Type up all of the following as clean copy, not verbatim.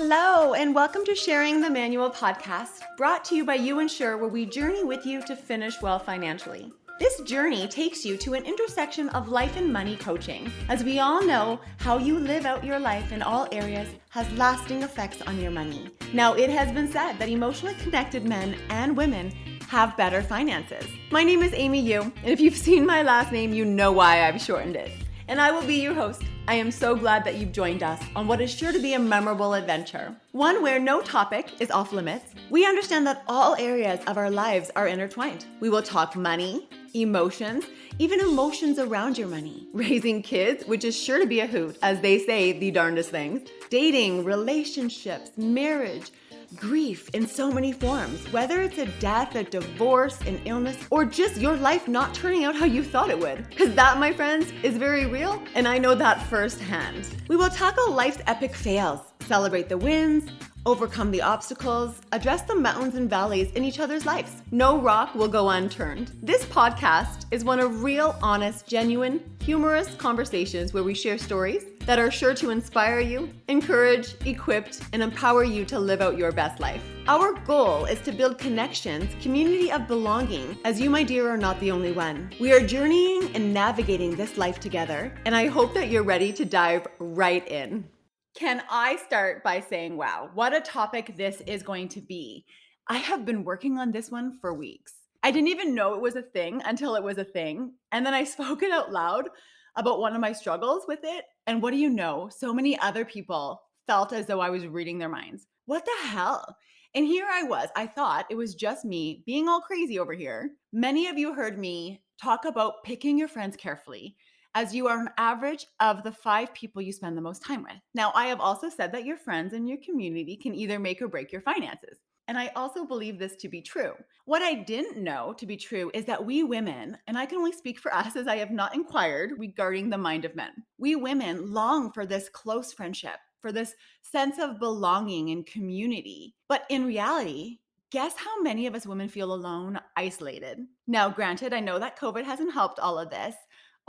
Hello, and welcome to Sharing the Manual podcast, brought to you by You Insure, where we journey with you to finish well financially. This journey takes you to an intersection of life and money coaching. As we all know, how you live out your life in all areas has lasting effects on your money. Now, it has been said that emotionally connected men and women have better finances. My name is Amy Yu, and if you've seen my last name, you know why I've shortened it. And I will be your host. I am so glad that you've joined us on what is sure to be a memorable adventure. One where no topic is off limits. We understand that all areas of our lives are intertwined. We will talk money, emotions, even emotions around your money. Raising kids, which is sure to be a hoot, as they say the darndest things. Dating, relationships, marriage, grief in so many forms, whether it's a death, a divorce, an illness, or just your life not turning out how you thought it would. Because that, my friends, is very real, and I know that firsthand. We will tackle life's epic fails, celebrate the wins, overcome the obstacles, address the mountains and valleys in each other's lives. No rock will go unturned. This podcast is one of real, honest, genuine, humorous conversations where we share stories that are sure to inspire you, encourage, equip, and empower you to live out your best life. Our goal is to build connections, community of belonging, as you, my dear, are not the only one. We are journeying and navigating this life together, and I hope that you're ready to dive right in. Can I start by saying, wow, what a topic this is going to be. I have been working on this one for weeks. I didn't even know it was a thing until it was a thing. And then I spoke it out loud about one of my struggles with it. And what do you know? So many other people felt as though I was reading their minds. What the hell? And here I was. I thought it was just me being all crazy over here. Many of you heard me talk about picking your friends carefully, as you are an average of the 5 people you spend the most time with. Now, I have also said that your friends and your community can either make or break your finances. And I also believe this to be true. What I didn't know to be true is that we women, and I can only speak for us as I have not inquired regarding the mind of men, we women long for this close friendship, for this sense of belonging and community. But in reality, guess how many of us women feel alone, isolated? Now, granted, I know that COVID hasn't helped all of this.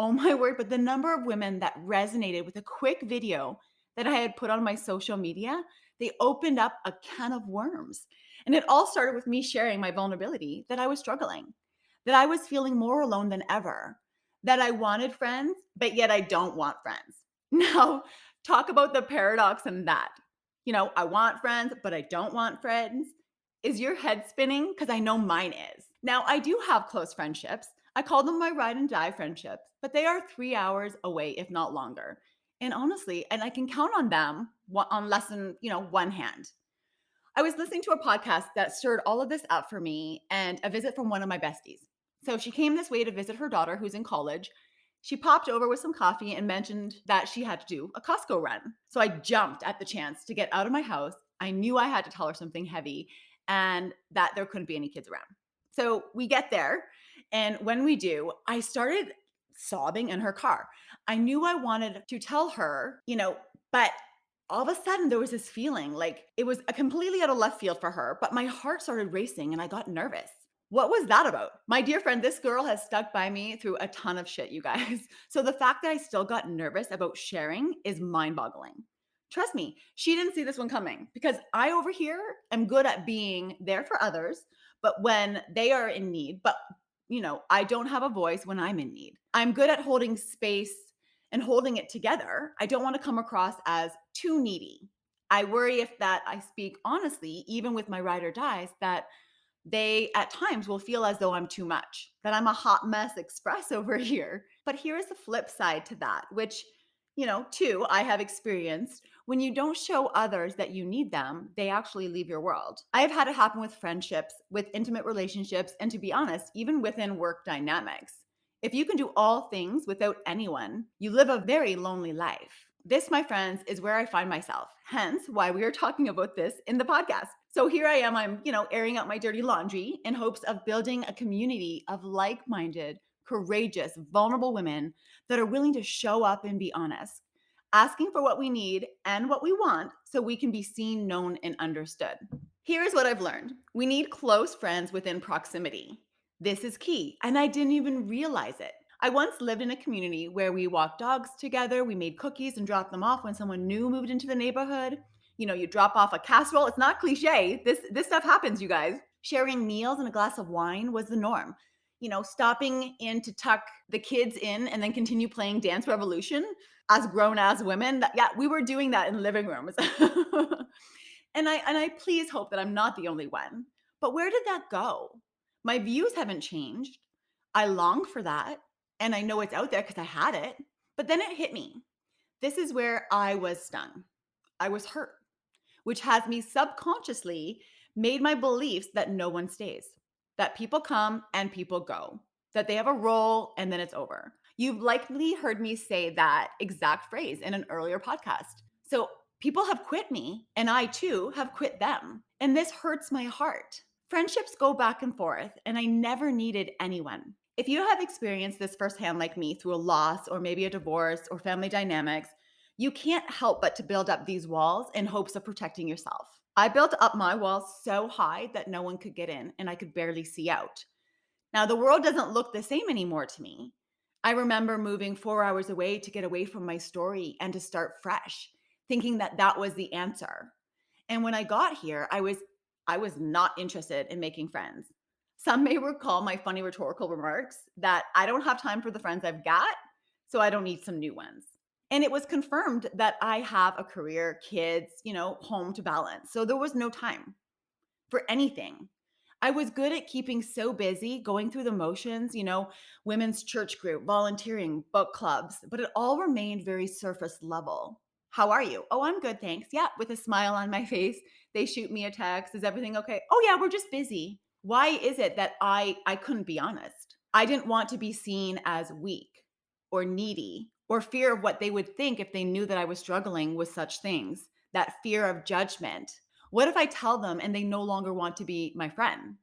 Oh my word, but the number of women that resonated with a quick video that I had put on my social media, they opened up a can of worms. And it all started with me sharing my vulnerability that I was struggling, that I was feeling more alone than ever, that I wanted friends, but yet I don't want friends. Now, talk about the paradox in that. You know, I want friends, but I don't want friends. Is your head spinning? Because I know mine is. Now, I do have close friendships. I call them my ride and die friendships, but they are 3 hours away, if not longer. And honestly, and I can count on them on less than, one hand. I was listening to a podcast that stirred all of this up for me and a visit from one of my besties. So she came this way to visit her daughter who's in college. She popped over with some coffee and mentioned that she had to do a Costco run. So I jumped at the chance to get out of my house. I knew I had to tell her something heavy and that there couldn't be any kids around. So we get there. And when we do, I started sobbing in her car. I knew I wanted to tell her, but all of a sudden there was this feeling like it was a completely out of left field for her, but my heart started racing and I got nervous. What was that about? My dear friend, this girl has stuck by me through a ton of shit, you guys. So the fact that I still got nervous about sharing is mind-boggling. Trust me, she didn't see this one coming because I over here am good at being there for others, but when they are in need, I don't have a voice when I'm in need. I'm good at holding space and holding it together. I don't want to come across as too needy. I worry if that I speak honestly, even with my ride or dies, that they at times will feel as though I'm too much, that I'm a hot mess express over here. But here is the flip side to that, which, too, I have experienced. When you don't show others that you need them, they actually leave your world. I have had it happen with friendships, with intimate relationships, and to be honest, even within work dynamics. If you can do all things without anyone, you live a very lonely life. This, my friends, is where I find myself. Hence why we are talking about this in the podcast. So here I am, I'm, airing out my dirty laundry in hopes of building a community of like-minded, courageous, vulnerable women that are willing to show up and be honest, asking for what we need and what we want so we can be seen, known, and understood. Here's what I've learned. We need close friends within proximity. This is key, and I didn't even realize it. I once lived in a community where we walked dogs together, we made cookies and dropped them off when someone new moved into the neighborhood. You drop off a casserole. It's not cliche. This stuff happens, you guys. Sharing meals and a glass of wine was the norm. Stopping in to tuck the kids in and then continue playing Dance Revolution as grown as women. Yeah, we were doing that in living rooms. And I please hope that I'm not the only one. But where did that go? My views haven't changed. I long for that, and I know it's out there because I had it. But then it hit me. This is where I was stung. I was hurt, which has me subconsciously made my beliefs that no one stays, that people come and people go, that they have a role and then it's over. You've likely heard me say that exact phrase in an earlier podcast. So people have quit me, and I too have quit them. And this hurts my heart. Friendships go back and forth, and I never needed anyone. If you have experienced this firsthand like me through a loss or maybe a divorce or family dynamics, you can't help but to build up these walls in hopes of protecting yourself. I built up my walls so high that no one could get in and I could barely see out. Now, the world doesn't look the same anymore to me. I remember moving 4 hours away to get away from my story and to start fresh, thinking that that was the answer. And when I got here, I was not interested in making friends. Some may recall my funny rhetorical remarks that I don't have time for the friends I've got, so I don't need some new ones. And it was confirmed that I have a career, kids, home to balance. So there was no time for anything. I was good at keeping so busy, going through the motions, women's church group, volunteering, book clubs, but it all remained very surface level. How are you? Oh, I'm good, thanks. Yeah, with a smile on my face. They shoot me a text. Is everything okay? Oh, yeah, we're just busy. Why is it that I couldn't be honest? I didn't want to be seen as weak or needy or fear of what they would think if they knew that I was struggling with such things, that fear of judgment. What if I tell them and they no longer want to be my friend?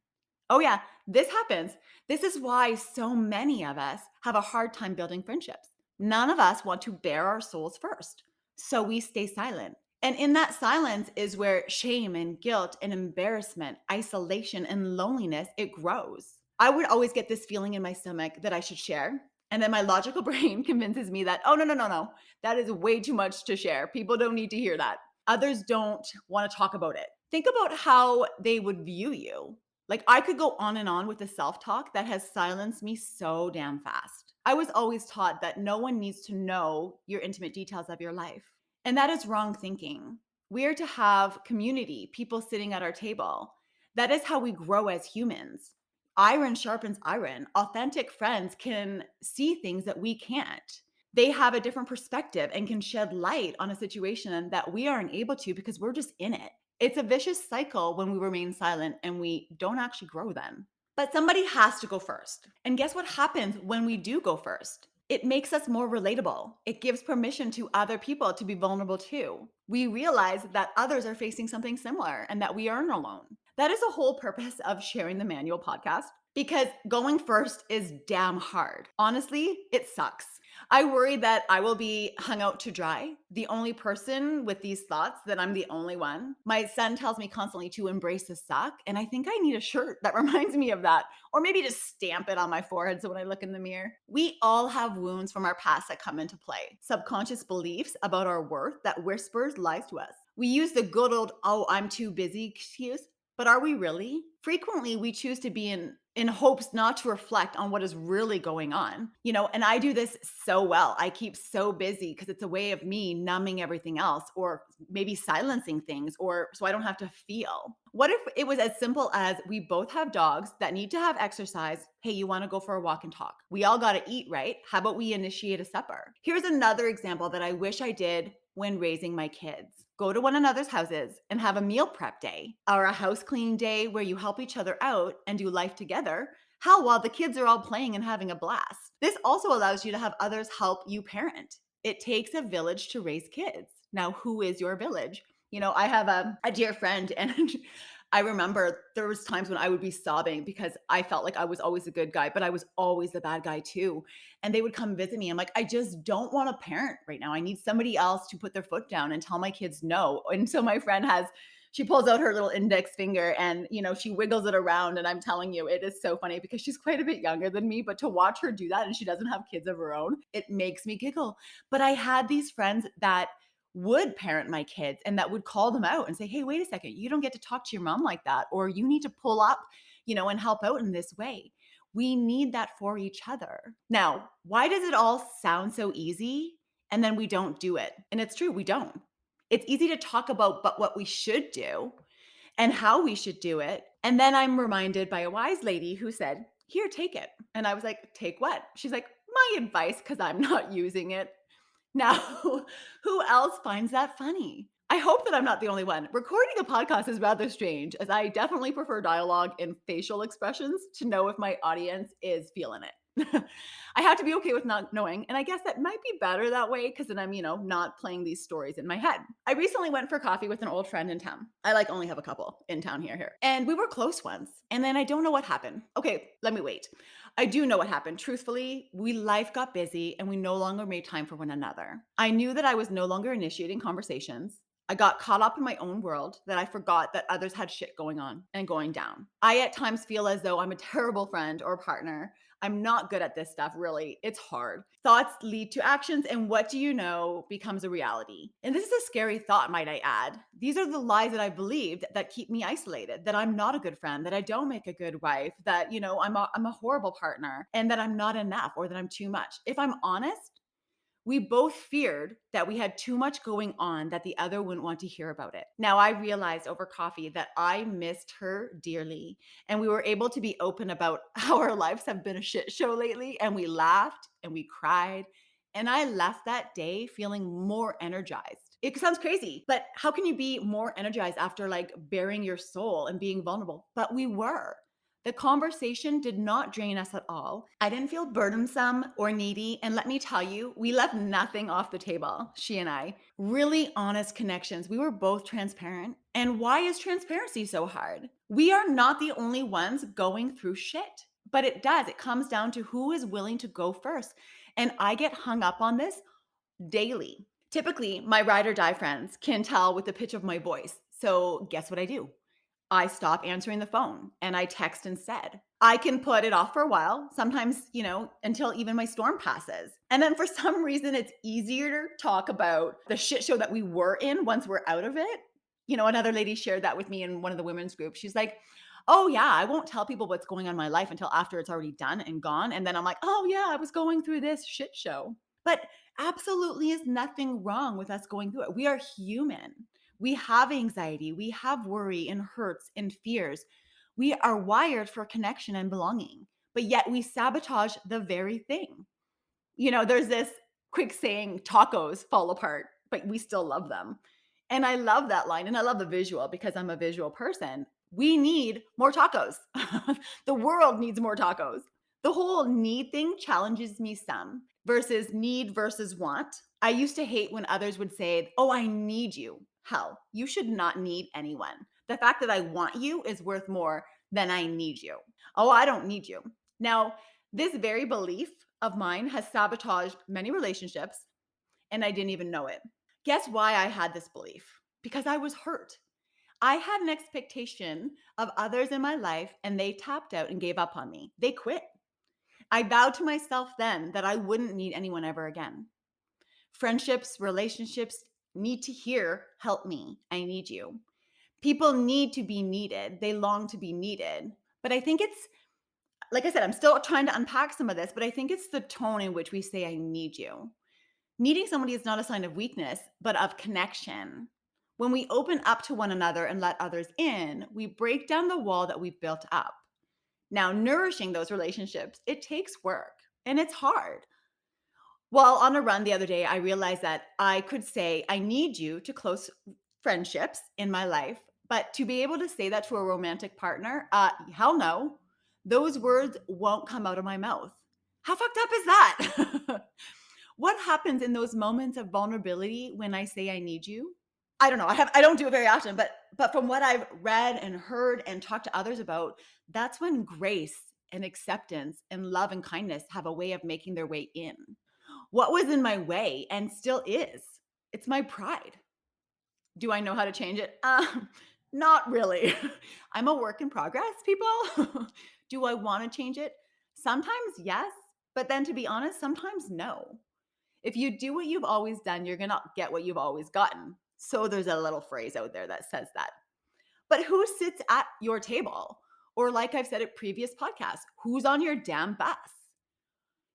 Oh, yeah, this happens. This is why so many of us have a hard time building friendships. None of us want to bare our souls first. So we stay silent. And in that silence is where shame and guilt and embarrassment, isolation and loneliness, it grows. I would always get this feeling in my stomach that I should share. And then my logical brain convinces me that, oh, no, no, no, no. That is way too much to share. People don't need to hear that. Others don't want to talk about it. Think about how they would view you. Like, I could go on and on with the self-talk that has silenced me so damn fast. I was always taught that no one needs to know your intimate details of your life. And that is wrong thinking. We are to have community, people sitting at our table. That is how we grow as humans. Iron sharpens iron. Authentic friends can see things that we can't. They have a different perspective and can shed light on a situation that we aren't able to because we're just in it. It's a vicious cycle when we remain silent and we don't actually grow then. But somebody has to go first. And guess what happens when we do go first? It makes us more relatable. It gives permission to other people to be vulnerable too. We realize that others are facing something similar and that we aren't alone. That is the whole purpose of sharing the manual podcast, because going first is damn hard. Honestly, it sucks. I worry that I will be hung out to dry, the only person with these thoughts, that I'm the only one. My son tells me constantly to embrace the suck, and I think I need a shirt that reminds me of that, or maybe just stamp it on my forehead so when I look in the mirror. We all have wounds from our past that come into play, subconscious beliefs about our worth that whispers lies to us. We use the good old, oh, I'm too busy excuse, but are we really? Frequently, we choose to be in hopes not to reflect on what is really going on. And I do this so well. I keep so busy because it's a way of me numbing everything else, or maybe silencing things, or so I don't have to feel. What if it was as simple as we both have dogs that need to have exercise? Hey, you want to go for a walk and talk? We all got to eat, right? How about we initiate a supper? Here's another example that I wish I did when raising my kids. Go to one another's houses and have a meal prep day, or a house cleaning day where you help each other out and do life together. How, while the kids are all playing and having a blast. This also allows you to have others help you parent. It takes a village to raise kids. Now, who is your village? I have a dear friend, and I remember there was times when I would be sobbing because I felt like I was always a good guy, but I was always the bad guy too. And they would come visit me. I'm like, I just don't want a parent right now. I need somebody else to put their foot down and tell my kids no. And so my friend she pulls out her little index finger and, she wiggles it around. And I'm telling you, it is so funny because she's quite a bit younger than me, but to watch her do that, and she doesn't have kids of her own, it makes me giggle. But I had these friends that would parent my kids and that would call them out and say, hey, wait a second, you don't get to talk to your mom like that, or you need to pull up, and help out in this way. We need that for each other. Now, why does it all sound so easy and then we don't do it? And it's true, we don't. It's easy to talk about but what we should do and how we should do it. And then I'm reminded by a wise lady who said, here, take it. And I was like, take what? She's like, my advice, because I'm not using it. Now, who else finds that funny? I hope that I'm not the only one. Recording a podcast is rather strange, as I definitely prefer dialogue and facial expressions to know if my audience is feeling it. I have to be okay with not knowing, and I guess that might be better that way because then I'm, not playing these stories in my head. I recently went for coffee with an old friend in town. I only have a couple in town here. And we were close once, and then I don't know what happened. Okay, let me wait. I do know what happened. Truthfully, life got busy and we no longer made time for one another. I knew that I was no longer initiating conversations. I got caught up in my own world that I forgot that others had shit going on and going down. I at times feel as though I'm a terrible friend or partner. I'm not good at this stuff, really. It's hard. Thoughts lead to actions, and what do you know becomes a reality. And this is a scary thought, might I add. These are the lies that I believed that keep me isolated, that I'm not a good friend, that I don't make a good wife, that, I'm a horrible partner, and that I'm not enough or that I'm too much. If I'm honest, we both feared that we had too much going on that the other wouldn't want to hear about it. Now, I realized over coffee that I missed her dearly, and we were able to be open about how our lives have been a shit show lately, and we laughed and we cried, and I left that day feeling more energized. It sounds crazy, but how can you be more energized after bearing your soul and being vulnerable? But we were. The conversation did not drain us at all. I didn't feel burdensome or needy. And let me tell you, we left nothing off the table, she and I. Really honest connections. We were both transparent. And why is transparency so hard? We are not the only ones going through shit. But it does. It comes down to who is willing to go first. And I get hung up on this daily. Typically, my ride or die friends can tell with the pitch of my voice. So guess what I do? I stop answering the phone and I text instead. I can put it off for a while, sometimes, until even my storm passes. And then for some reason, it's easier to talk about the shit show that we were in once we're out of it. Another lady shared that with me in one of the women's groups. She's like, oh yeah, I won't tell people what's going on in my life until after it's already done and gone. And then I'm like, oh yeah, I was going through this shit show. But absolutely is nothing wrong with us going through it. We are human. We have anxiety, we have worry and hurts and fears. We are wired for connection and belonging, but yet we sabotage the very thing. There's this quick saying, tacos fall apart, but we still love them. And I love that line, and I love the visual because I'm a visual person. We need more tacos. The world needs more tacos. The whole need thing challenges me some versus need versus want. I used to hate when others would say, oh, I need you. Hell, you should not need anyone. The fact that I want you is worth more than I need you. Oh, I don't need you. Now, this very belief of mine has sabotaged many relationships, and I didn't even know it. Guess why I had this belief? Because I was hurt. I had an expectation of others in my life, and they tapped out and gave up on me. They quit. I vowed to myself then that I wouldn't need anyone ever again. Friendships, relationships need to hear, help me, I need you. People need to be needed. They long to be needed. But I think it's, like I said, I'm still trying to unpack some of this, but I think it's the tone in which we say, I need you. Needing somebody is not a sign of weakness, but of connection. When we open up to one another and let others in, we break down the wall that we've built up. Now, nourishing those relationships, it takes work and it's hard. While on a run the other day, I realized that I could say, I need you to close friendships in my life, but to be able to say that to a romantic partner, hell no, those words won't come out of my mouth. How fucked up is that? What happens in those moments of vulnerability when I say I need you? I don't know. I don't do it very often, but from what I've read and heard and talked to others about, that's when grace and acceptance and love and kindness have a way of making their way in. What was in my way and still is? It's my pride. Do I know how to change it? Not really. I'm a work in progress, people. Do I want to change it? Sometimes yes, but then to be honest, sometimes no. If you do what you've always done, you're going to get what you've always gotten. So there's a little phrase out there that says that. But who sits at your table? Or like I've said at previous podcasts, who's on your damn bus?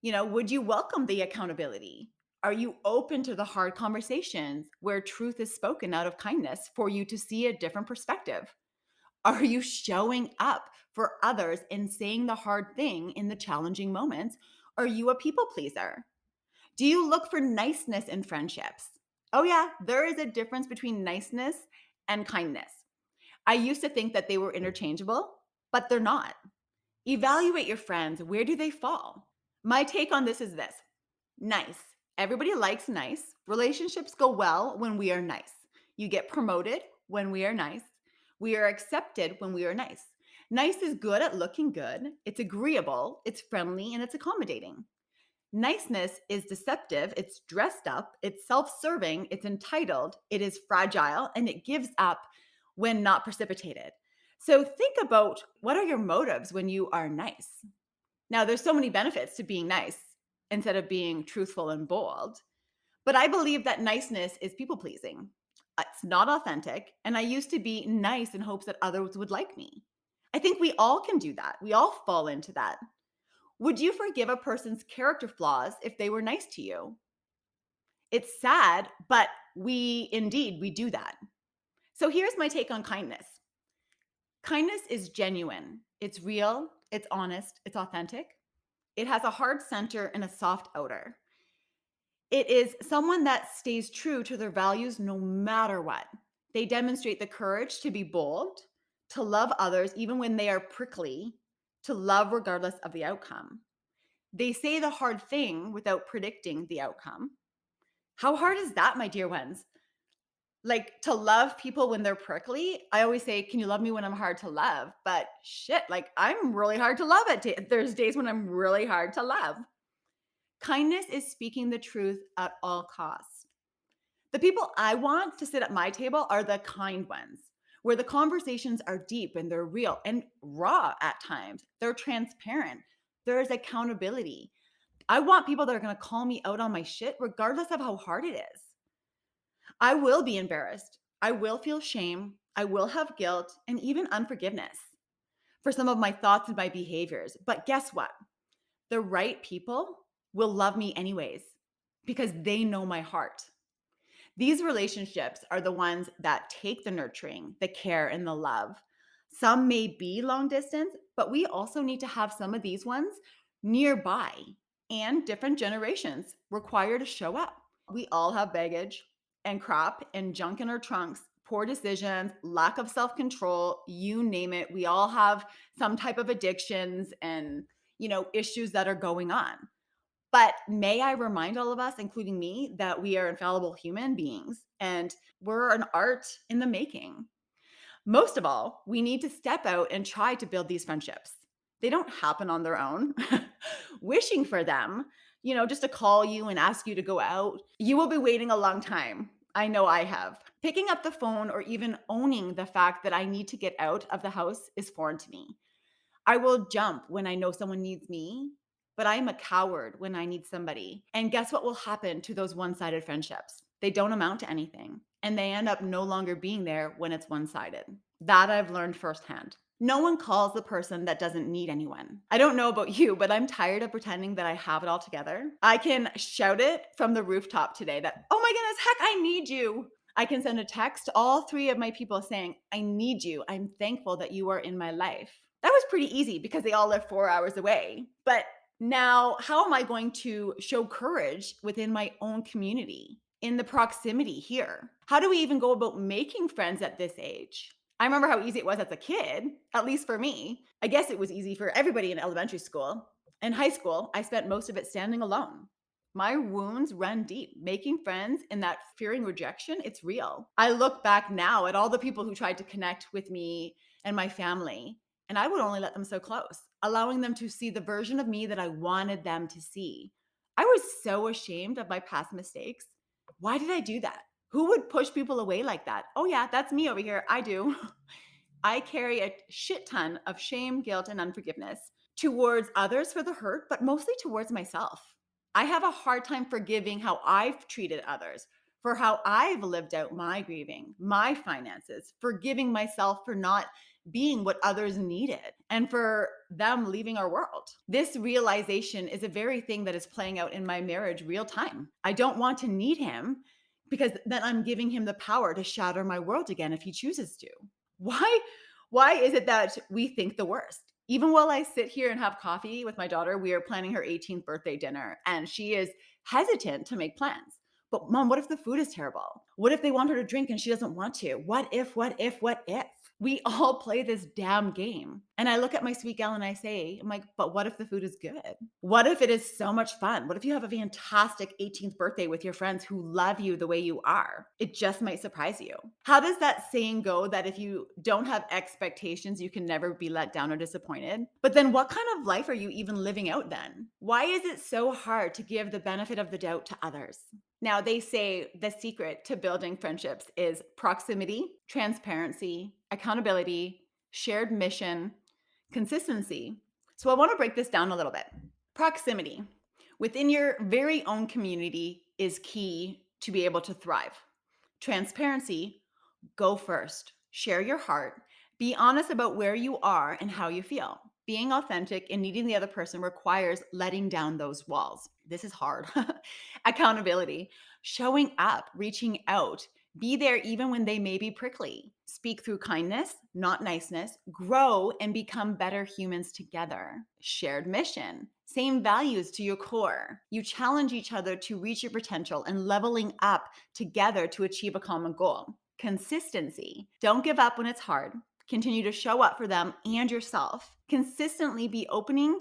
Would you welcome the accountability? Are you open to the hard conversations where truth is spoken out of kindness for you to see a different perspective? Are you showing up for others and saying the hard thing in the challenging moments? Are you a people pleaser? Do you look for niceness in friendships? Oh, yeah, there is a difference between niceness and kindness. I used to think that they were interchangeable, but they're not. Evaluate your friends. Where do they fall? My take on this is this: nice. Everybody likes nice. Relationships go well when we are nice. You get promoted when we are nice. We are accepted when we are nice. Nice is good at looking good. It's agreeable, it's friendly, and it's accommodating. Niceness is deceptive, it's dressed up, it's self-serving, it's entitled, it is fragile, and it gives up when not precipitated. So think about, what are your motives when you are nice? Now, there's so many benefits to being nice instead of being truthful and bold, but I believe that niceness is people pleasing. It's not authentic, and I used to be nice in hopes that others would like me. I think we all can do that. We all fall into that. Would you forgive a person's character flaws if they were nice to you? It's sad, but we do that. So here's my take on kindness. Kindness is genuine. It's real, it's honest, it's authentic. It has a hard center and a soft outer. It is someone that stays true to their values no matter what. They demonstrate the courage to be bold, to love others even when they are prickly, to love regardless of the outcome. They say the hard thing without predicting the outcome. How hard is that, my dear ones? Like, to love people when they're prickly? I always say, can you love me when I'm hard to love? But shit, like, I'm really hard to love there's days when I'm really hard to love. Kindness is speaking the truth at all costs. The people I want to sit at my table are the kind ones, where the conversations are deep and they're real and raw at times. They're transparent. There is accountability. I want people that are going to call me out on my shit, regardless of how hard it is. I will be embarrassed. I will feel shame. I will have guilt and even unforgiveness for some of my thoughts and my behaviors. But guess what? The right people will love me anyways because they know my heart. These relationships are the ones that take the nurturing, the care, and the love. Some may be long distance, but we also need to have some of these ones nearby, and different generations require to show up. We all have baggage and crap and junk in our trunks, poor decisions, lack of self-control, you name it. We all have some type of addictions and, issues that are going on. But may I remind all of us, including me, that we are infallible human beings and we're an art in the making. Most of all, we need to step out and try to build these friendships. They don't happen on their own. Wishing for them, just to call you and ask you to go out, you will be waiting a long time. I know I have. Picking up the phone or even owning the fact that I need to get out of the house is foreign to me. I will jump when I know someone needs me, but I am a coward when I need somebody. And guess what will happen to those one-sided friendships? They don't amount to anything, and they end up no longer being there when it's one-sided. That I've learned firsthand. No one calls the person that doesn't need anyone. I don't know about you, but I'm tired of pretending that I have it all together. I can shout it from the rooftop today that, oh my goodness, heck, I need you. I can send a text to all three of my people saying, I need you. I'm thankful that you are in my life. That was pretty easy because they all live 4 hours away. But now, how am I going to show courage within my own community, in the proximity here? How do we even go about making friends at this age? I remember how easy it was as a kid, at least for me. I guess it was easy for everybody in elementary school. In high school, I spent most of it standing alone. My wounds run deep. Making friends in that fearing rejection, it's real. I look back now at all the people who tried to connect with me and my family, and I would only let them so close, allowing them to see the version of me that I wanted them to see. I was so ashamed of my past mistakes. Why did I do that? Who would push people away like that? Oh yeah, that's me over here. I do. I carry a shit ton of shame, guilt, and unforgiveness towards others for the hurt, but mostly towards myself. I have a hard time forgiving how I've treated others, for how I've lived out my grieving, my finances, forgiving myself for not being what others needed, and for them leaving our world. This realization is a very thing that is playing out in my marriage real time. I don't want to need him because then I'm giving him the power to shatter my world again if he chooses to. Why? Why is it that we think the worst? Even while I sit here and have coffee with my daughter, we are planning her 18th birthday dinner, and she is hesitant to make plans. But mom, what if the food is terrible? What if they want her to drink and she doesn't want to? What if, what if, what if? We all play this damn game. And I look at my sweet gal and I say, I'm like, but what if the food is good? What if it is so much fun? What if you have a fantastic 18th birthday with your friends who love you the way you are? It just might surprise you. How does that saying go that if you don't have expectations, you can never be let down or disappointed? But then what kind of life are you even living out then? Why is it so hard to give the benefit of the doubt to others? Now, they say the secret to building friendships is proximity, transparency, accountability, shared mission, consistency. So I want to break this down a little bit. Proximity within your very own community is key to be able to thrive. Transparency, go first, share your heart, be honest about where you are and how you feel. Being authentic and needing the other person requires letting down those walls. This is hard. Accountability, showing up, reaching out, be there even when they may be prickly. Speak through kindness, not niceness. Grow and become better humans together. Shared mission, same values to your core. You challenge each other to reach your potential and leveling up together to achieve a common goal. Consistency, don't give up when it's hard. Continue to show up for them and yourself. Consistently be open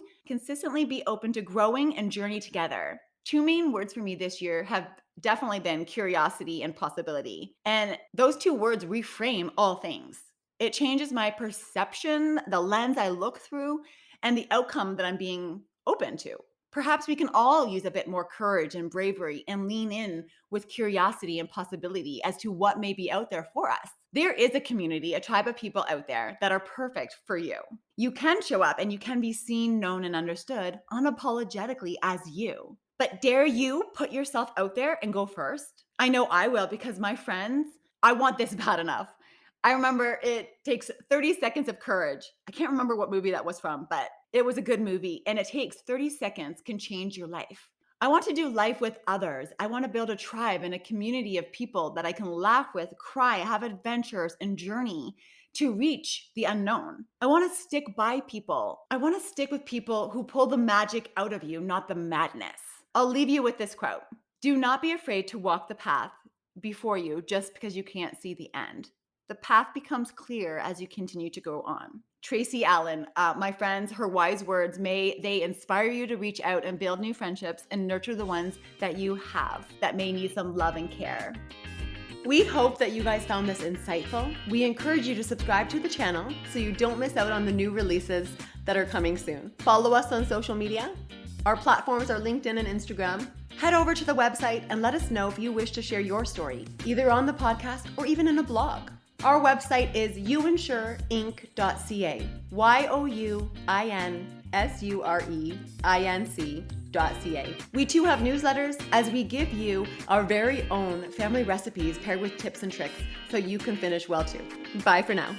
to growing and journey together. Two main words for me this year have definitely been curiosity and possibility. And those two words reframe all things. It changes my perception, the lens I look through, and the outcome that I'm being open to. Perhaps we can all use a bit more courage and bravery and lean in with curiosity and possibility as to what may be out there for us. There is a community, a tribe of people out there that are perfect for you. You can show up and you can be seen, known, and understood unapologetically as you. But dare you put yourself out there and go first? I know I will, because my friends, I want this bad enough. I remember it takes 30 seconds of courage. I can't remember what movie that was from, but it was a good movie. And it takes 30 seconds can change your life. I want to do life with others. I want to build a tribe and a community of people that I can laugh with, cry, have adventures, and journey to reach the unknown. I want to stick by people. I want to stick with people who pull the magic out of you, not the madness. I'll leave you with this quote. Do not be afraid to walk the path before you just because you can't see the end. The path becomes clear as you continue to go on. Tracy Allen, my friends, her wise words, may they inspire you to reach out and build new friendships and nurture the ones that you have that may need some love and care. We hope that you guys found this insightful. We encourage you to subscribe to the channel so you don't miss out on the new releases that are coming soon. Follow us on social media. Our platforms are LinkedIn and Instagram. Head over to the website and let us know if you wish to share your story, either on the podcast or even in a blog. Our website is youinsureinc.ca, youinsureinc.ca. We too have newsletters as we give you our very own family recipes paired with tips and tricks so you can finish well too. Bye for now.